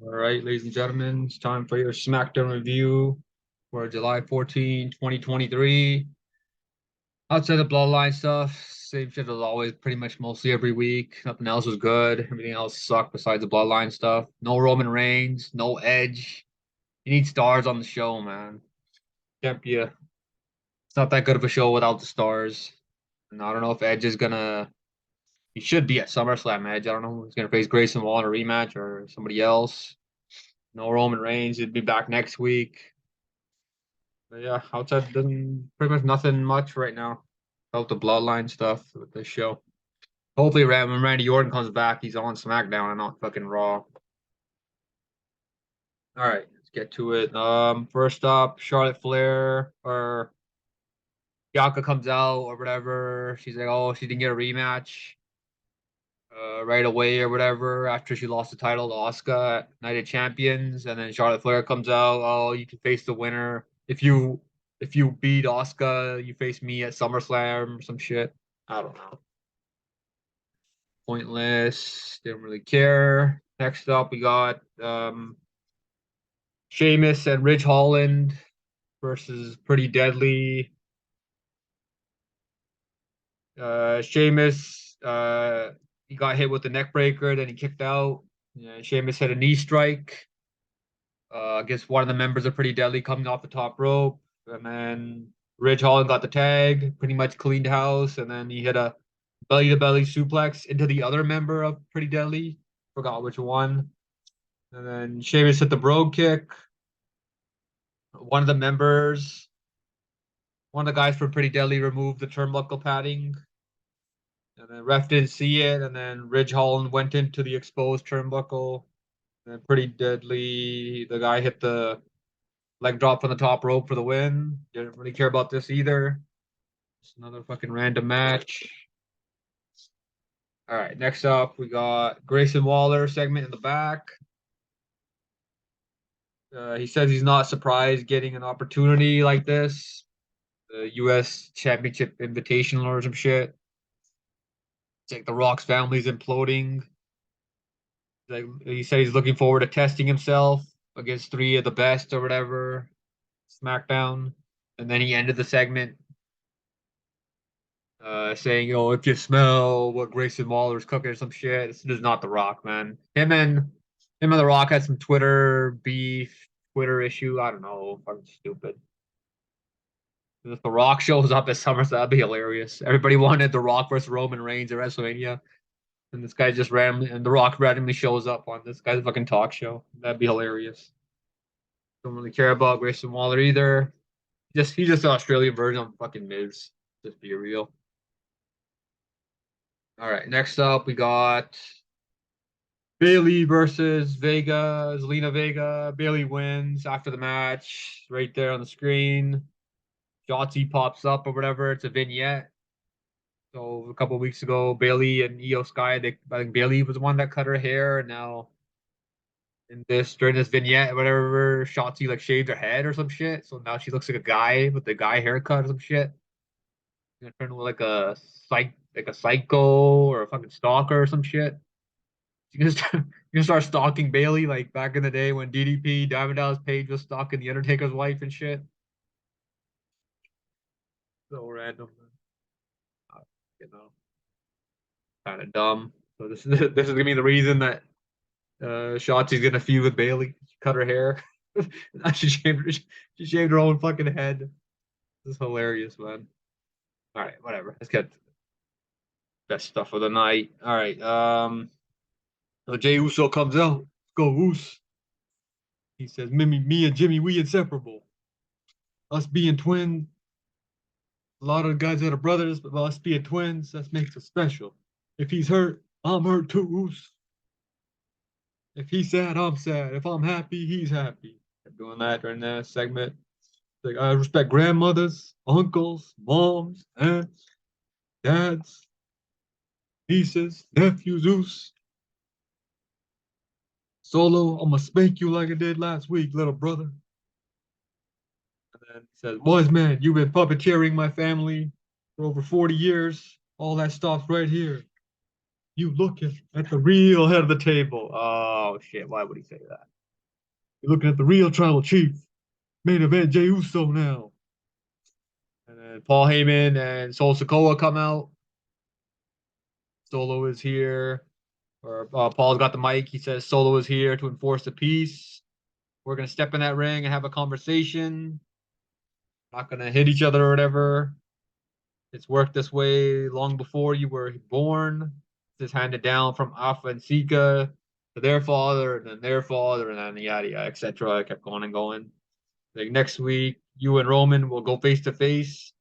All right, ladies and gentlemen, it's time for your Smackdown review for July 14, 2023. Outside the bloodline stuff, same shit as always, pretty much mostly every week. Nothing else was good. Everything else sucked besides the bloodline stuff. No Roman Reigns, no Edge. You need stars on the show, man. Can't be a, it's not that good of a show without the stars. And I don't know if Edge is gonna, he should be at SummerSlam Edge. I don't know if he's gonna face Grayson Waller in a rematch or somebody else. No Roman Reigns, he'd be back next week. But yeah, outside doesn't pretty much nothing much right now about the bloodline stuff with this show. Hopefully, when Randy Orton comes back, he's on SmackDown and not fucking Raw. All right, let's get to it. First up, Charlotte Flair or Bianca comes out or whatever. She's like, oh, she didn't get a rematch right away or whatever after she lost the title to Asuka at Night of Champions, and then Charlotte Flair comes out. Oh, you can face the winner if you beat Asuka, you face me at SummerSlam or some shit. I don't know. Pointless. Didn't really care. Next up, we got Sheamus and Ridge Holland versus Pretty Deadly. Sheamus, he got hit with the neck breaker, then he kicked out. Yeah, Sheamus hit a knee strike against one of the members of Pretty Deadly coming off the top rope. And then Ridge Holland got the tag, pretty much cleaned house. And then he hit a belly to belly suplex into the other member of Pretty Deadly. Forgot which one. And then Sheamus hit the brogue kick. One of the members, one of the guys from Pretty Deadly removed the turnbuckle padding. And then ref didn't see it. And then Ridge Holland went into the exposed turnbuckle. And then Pretty Deadly, the guy hit the leg drop from the top rope for the win. Didn't really care about this either. Just another fucking random match. All right, next up we got Grayson Waller segment in the back. He says he's not surprised getting an opportunity like this, the U.S. Championship Invitational or some shit. It's like the Rock's family's imploding. Like he said, he's looking forward to testing himself against three of the best or whatever. SmackDown, and then he ended the segment saying, "Oh, if you smell what Grayson Waller's cooking or some shit, this is not The Rock, man. Him and The Rock had some Twitter beef, Twitter issue. I don't know, fucking stupid. If The Rock shows up at SummerSlam, that'd be hilarious. Everybody wanted The Rock versus Roman Reigns at WrestleMania, and this guy just randomly, and The Rock randomly shows up on this guy's fucking talk show. That'd be hilarious. Don't really care about Grayson Waller either. He's just an Australian version of fucking Miz. Just be real. All right, next up we got Bailey versus Vega, Zelina Vega. Bailey wins after the match, right there on the screen. Shotzi pops up or whatever. It's a vignette. So a couple of weeks ago, Bailey and Io Sky, I think Bailey was the one that cut her hair, and now during this vignette, whatever, Shotzi like shaved her head or some shit. So now she looks like a guy with the guy haircut or some shit. Gonna turn into like a psycho or a fucking stalker or some shit. You can start stalking Bailey like back in the day when DDP Diamond Dallas Page was stalking the Undertaker's wife and shit. So random, you know, kind of dumb. So this is gonna be the reason that Shotzi's gonna feud with Bailey. She cut her hair. She shaved her own fucking head. This is hilarious, man. All right, whatever. Let's get best stuff of the night. All right. So Jey Uso comes out. Let's go, Uso. He says, me and Jimmy, we inseparable. Us being twins, a lot of the guys that are brothers, but us being twins, that makes us special. If he's hurt, I'm hurt too, Uso. If he's sad, I'm sad. If I'm happy, he's happy. I'm doing that during that segment. Like, I respect grandmothers, uncles, moms, aunts, dads, nieces, nephews, Uso. Solo, I'm gonna spank you like I did last week, little brother. And then he says, Boys, man, you've been puppeteering my family for over 40 years. All that stops right here. You look at the real head of the table. Oh shit! Why would he say that? You're looking at the real tribal chief. Main event Jey Uso now. And then Paul Heyman and Sol Sikoa come out. Solo is here, or Paul's got the mic. He says Solo is here to enforce the peace. We're gonna step in that ring and have a conversation. Not gonna hit each other or whatever. It's worked this way long before you were born. It's handed down from Alpha and Sika to their father, and then their father, and then yada yada, etc. I kept going and going. Like next week, you and Roman will go face to face,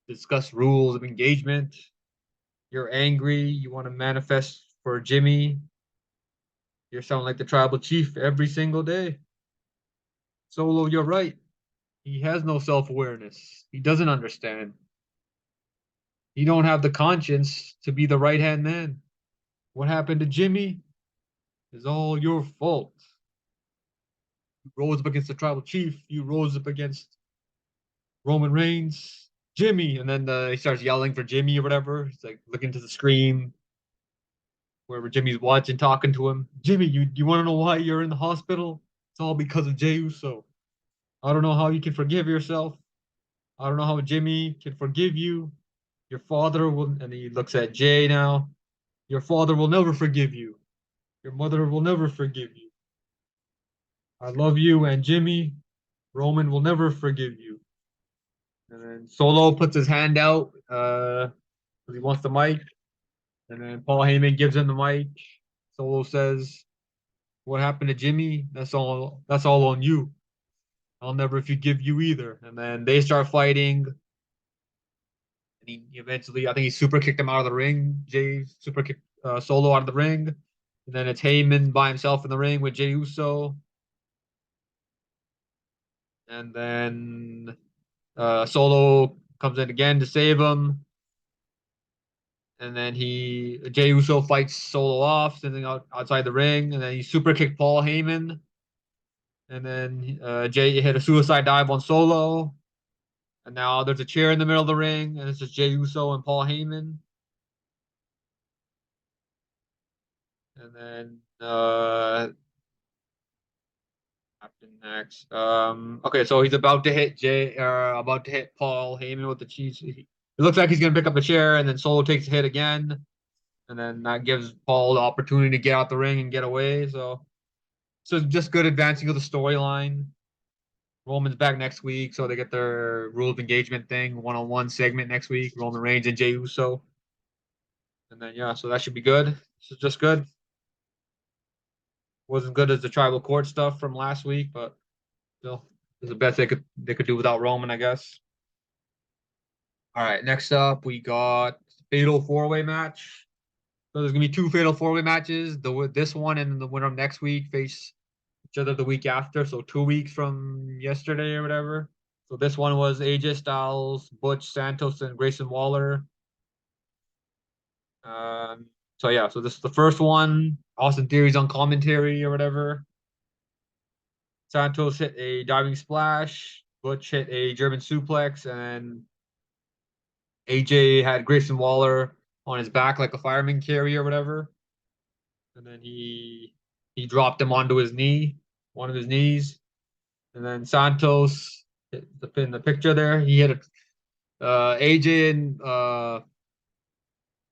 discuss rules of engagement. You're angry. You want to manifest for Jimmy. You're sounding like the tribal chief every single day. Solo, you're right. He has no self-awareness. He doesn't understand. You don't have the conscience to be the right-hand man. What happened to Jimmy is all your fault. You rose up against the tribal chief. You rose up against Roman Reigns, Jimmy, and then he starts yelling for Jimmy or whatever. He's like looking to the screen, wherever Jimmy's watching, talking to him. Jimmy, you want to know why you're in the hospital? It's all because of Jey Uso. I don't know how you can forgive yourself. I don't know how Jimmy can forgive you. Your father will, and he looks at Jey now. Your father will never forgive you. Your mother will never forgive you. I love you, and Jimmy, Roman will never forgive you. And then Solo puts his hand out because he wants the mic. And then Paul Heyman gives him the mic. Solo says, "What happened to Jimmy? That's all. That's all on you. I'll never forgive you either." And then they start fighting. And he eventually, I think he super kicked him out of the ring. Jey super kicked Solo out of the ring. And then it's Heyman by himself in the ring with Jey Uso. And then Solo comes in again to save him. And then Jey Uso fights Solo off, sending outside the ring. And then he super kicked Paul Heyman. And then Jey hit a suicide dive on Solo. And now there's a chair in the middle of the ring. And it's just Jey Uso and Paul Heyman. And then happened next. Okay, so he's about to hit Paul Heyman with the cheese. It looks like he's gonna pick up the chair, and then Solo takes a hit again, and then that gives Paul the opportunity to get out the ring and get away. So just good advancing of the storyline. Roman's back next week, so they get their rule of engagement thing, one-on-one segment next week. Roman Reigns and Jey Uso, and then yeah, so that should be good. So just good. Wasn't good as the tribal court stuff from last week, but still, it's the best they could do without Roman, I guess. All right, next up we got Fatal Four-Way match. So there's gonna be two Fatal Four-Way matches. This one and the winner of next week face each other the week after. So 2 weeks from yesterday or whatever. So this one was AJ Styles, Butch Santos, and Grayson Waller. Um, so yeah, so this is the first one. Austin Theory's on commentary or whatever. Santos hit a diving splash. Butch hit a German suplex, and AJ had Grayson Waller on his back like a fireman carry or whatever. And then he dropped him onto his knee, one of his knees. And then Santos in the picture there, he hit AJ and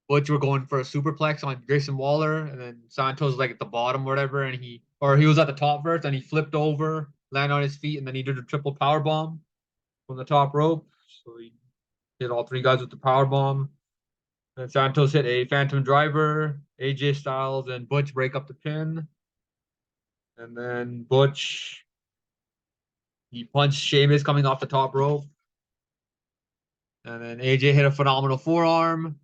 Butch were going for a superplex on Grayson Waller, and then Santos was like at the bottom or whatever, and he was at the top first, and he flipped over, landed on his feet, and then he did a triple power bomb from the top rope. So he hit all three guys with the power bomb. And Santos hit a Phantom Driver. AJ Styles and Butch break up the pin. And then Butch, he punched Sheamus coming off the top rope. And then AJ hit a phenomenal forearm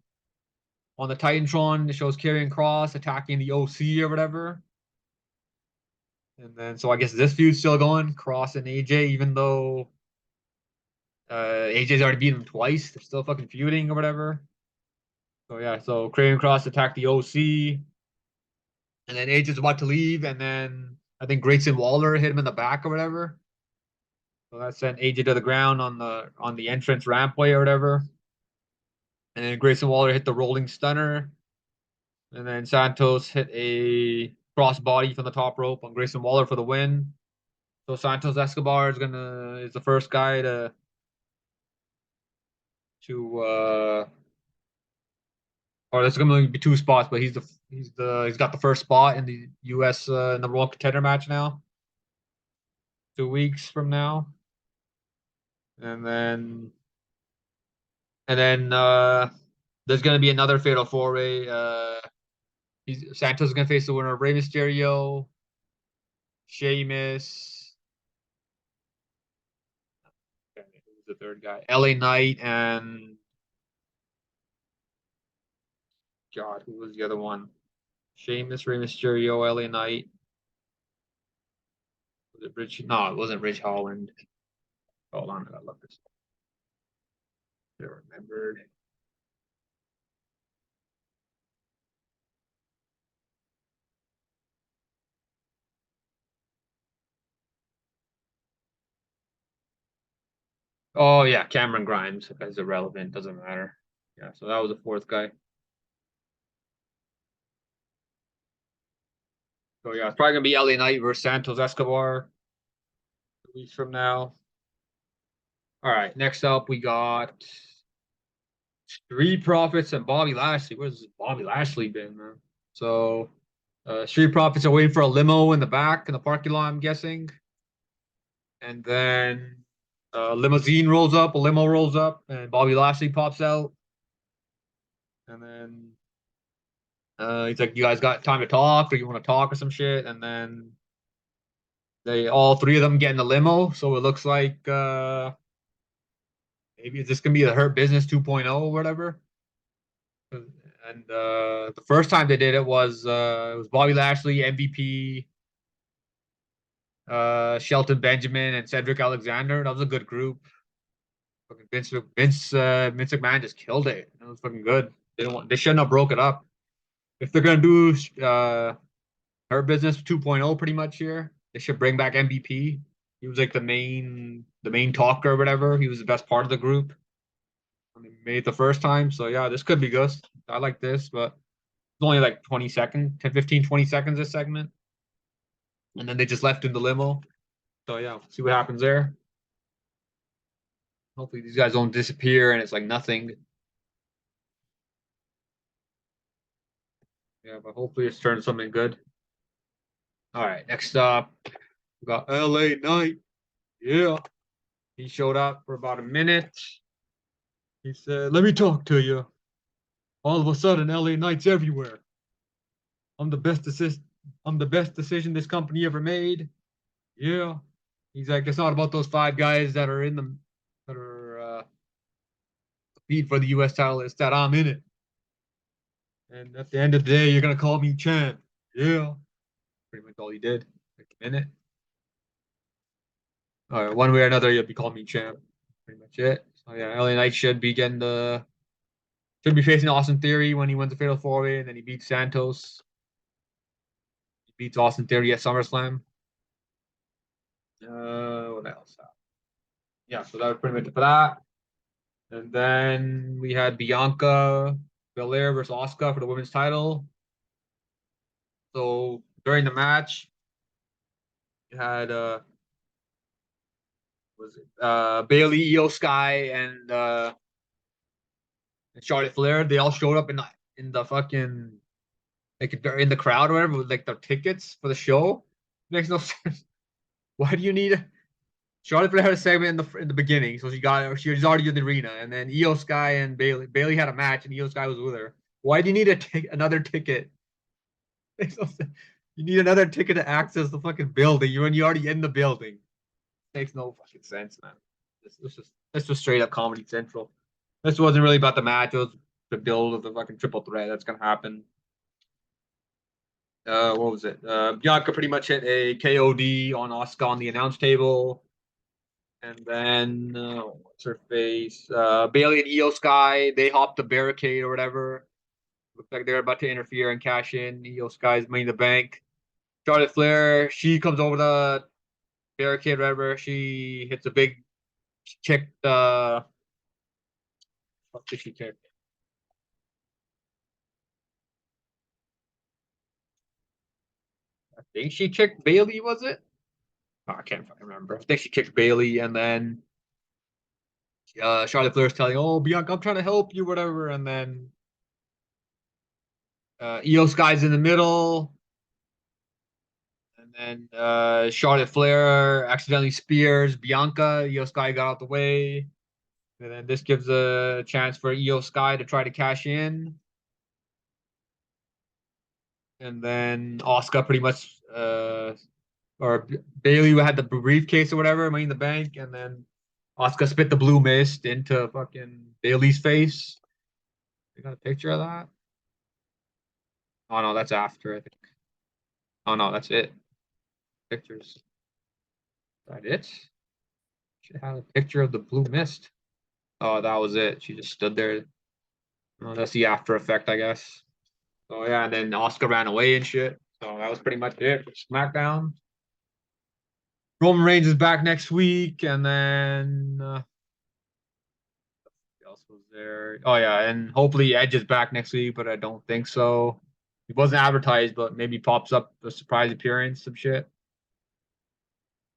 on the Titantron. It shows Karrion Kross attacking the OC or whatever. And then, so I guess this feud's still going, Kross and AJ, even though AJ's already beaten him twice. They're still fucking feuding or whatever. So yeah, so Karrion Kross attacked the OC. And then AJ's about to leave, and then I think Grayson Waller hit him in the back or whatever. So that sent AJ to the ground on the entrance rampway or whatever. And then Grayson Waller hit the rolling stunner. And then Santos hit a crossbody from the top rope on Grayson Waller for the win. So Santos Escobar is the first guy to or there's gonna be two spots, but he's got the first spot in the US number one contender match now. 2 weeks from now. And then there's gonna be another fatal four way. Santos is gonna face the winner of Rey Mysterio, Sheamus, who's the third guy? LA Knight and God, who was the other one? Sheamus, Rey Mysterio, LA Knight. Was it Rich? No, it wasn't Rich Holland. Hold on, I gotta look this up. I remembered. Oh yeah, Cameron Grimes is irrelevant. Doesn't matter. Yeah, so that was the fourth guy. So yeah, it's probably gonna be LA Knight versus Santos Escobar 2 weeks from now. All right, next up we got Street Profits and Bobby Lashley. Where's Bobby Lashley been, man? So Street Profits are waiting for a limo in the back in the parking lot, I'm guessing. And then a limo rolls up, and Bobby Lashley pops out. And then he's like, "You guys got time to talk, or you want to talk or some shit?" And then all three of them get in the limo. So it looks like maybe it's just gonna be the Hurt Business 2.0 or whatever. And the first time they did it was Bobby Lashley, MVP, Shelton Benjamin, and Cedric Alexander. That was a good group. Fucking Vince McMahon just killed it. It was fucking good. They shouldn't have broke it up. If they're gonna do Hurt Business 2.0 pretty much here, they should bring back MVP. He was like the main talker or whatever. He was the best part of the group when they made it the first time. So yeah, this could be good. I like this, but it's only like 20 seconds, 10, 15, 20 seconds this segment. And then they just left in the limo. So yeah, see what happens there. Hopefully these guys don't disappear and it's like nothing. Yeah, but hopefully it's turned something good. All right, next up, we got LA Knight. Yeah. He showed up for about a minute. He said, "Let me talk to you." All of a sudden, LA Knight's everywhere. I'm the best assist. I'm the best decision this company ever made. Yeah. He's like, it's not about those five guys that are competing for the U.S. title. It's that I'm in it. And at the end of the day, you're gonna call me champ. Yeah. Pretty much all he did. Like a minute. All right. One way or another, you'll be calling me champ. Pretty much it. So yeah, LA Knight should be facing Austin Theory when he wins the Fatal 4-Way, and then he beats Santos. He beats Austin Theory at SummerSlam. What else? Yeah, so that was pretty much it for that. And then we had Bianca Belair versus Asuka for the women's title. So during the match, you had Bailey, Io Sky, and Charlotte Flair. They all showed up in the fucking like they're in the crowd or whatever with like their tickets for the show. Makes no sense. Why do you need Charlotte Flair had a segment in the beginning, so she was already in the arena, and then Io Sky and Bailey had a match, and Io Sky was with her. Why do you need another ticket? Makes no sense. You need another ticket to access the fucking building. When you're already in the building. Makes no fucking sense, man. This was straight up Comedy Central. This wasn't really about the match. It was the build of the fucking triple threat that's gonna happen. What was it? Bianca pretty much hit a KOD on Asuka on the announce table. And then what's her face? Bailey and Io Sky, they hopped the barricade or whatever. Looks like they're about to interfere and cash in. Io Sky's money in the bank. Charlotte Flair, she comes over the barricade, whatever. She hits a big kick. What did she kick? think she kicked Bailey, was it? Oh, I can't fucking remember. I think she kicked Bailey, and then Charlotte Flair's telling, "Oh, Bianca, I'm trying to help you, whatever." And then Io Sky's in the middle, and then Charlotte Flair accidentally spears Bianca. Io Sky got out the way, and then this gives a chance for Io Sky to try to cash in. And then Oscar pretty much or Bailey had the briefcase or whatever, money in the bank, and then Oscar spit the blue mist into fucking Bailey's face. You got a picture of that? Oh no, that's after, I think. Oh no, that's it. Pictures. Is that it? Should have a picture of the blue mist. Oh, that was it. She just stood there. Oh, that's the after effect, I guess. So yeah, and then Oscar ran away and shit. So that was pretty much it for SmackDown. Roman Reigns is back next week, and then who else was there? Oh yeah, and hopefully Edge is back next week, but I don't think so. He wasn't advertised, but maybe pops up a surprise appearance, some shit.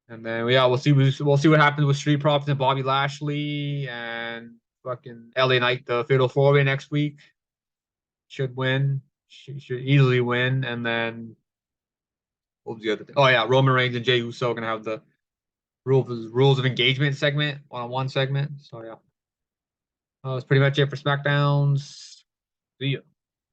And then yeah, we'll see what happens with Street Profits and Bobby Lashley and fucking LA Knight, the Fatal 4-Way next week. Should win. Should easily win. And then what was the other thing? Oh yeah, Roman Reigns and Jey Uso are gonna have the rules of engagement segment, one-on-one segment. So yeah. That's pretty much it for SmackDowns. See ya.